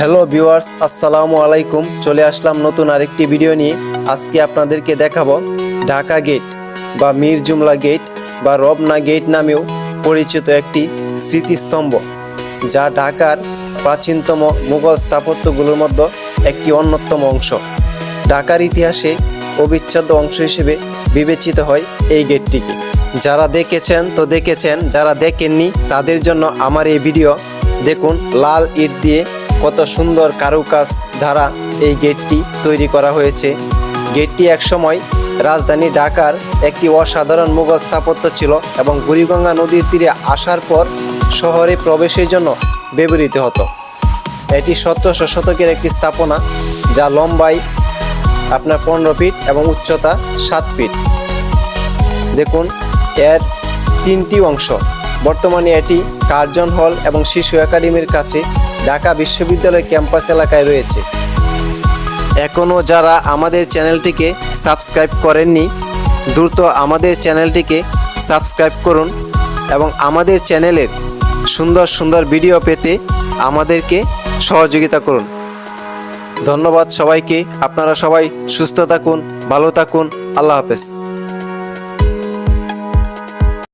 Hello viewers, আসসালামু আলাইকুম। চলে আসলাম নতুন আরেকটি ভিডিও নিয়ে। আজকে আপনাদেরকে দেখাবো ঢাকা গেট বা মীর জুমলা গেট বা রবনা গেট নামেও পরিচিত একটি স্মৃতিস্তম্ভ, যা ঢাকার প্রাচীনতম মুঘল স্থাপত্যগুলোর মধ্যে একটি অন্যতম অংশ। ঢাকার ইতিহাসে অবিচ্ছেদ্য অংশ হিসেবে বিবেচিত হয় এই গেটটিকে। যারা দেখেছেন তো দেখেছেন, যারা দেখেননি তাদের জন্য আমার এই ভিডিও। দেখুন, লাল ইট দিয়ে কত সুন্দর কারুকাজ দ্বারা এই গেটটি তৈরি করা হয়েছে। গেটটি একসময় রাজধানী ঢাকার একটি অসাধারণ মুঘল স্থাপত্য ছিল এবং বুড়িগঙ্গা নদীর তীরে আসার পর শহরে প্রবেশের জন্য ব্যবহৃত হতো। এটি 1700 শতকের একটি স্থাপনা, যা লম্বায় আপনার 15 ফিট এবং উচ্চতা 7 ফিট। দেখুন, এর 3টি অংশ। বর্তমানে এটি কার্জন হল এবং শিশু একাডেমির কাছে ঢাকা বিশ্ববিদ্যালয় ক্যাম্পাস এলাকায় রয়েছে। এখনও যারা আমাদের চ্যানেলটিকে সাবস্ক্রাইব করেননি, দ্রুত আমাদের চ্যানেলটিকে সাবস্ক্রাইব করুন এবং আমাদের চ্যানেলের সুন্দর সুন্দর ভিডিও পেতে আমাদেরকে সহযোগিতা করুন। ধন্যবাদ সবাইকে। আপনারা সবাই সুস্থ থাকুন, ভালো থাকুন। আল্লাহ হাফেজ।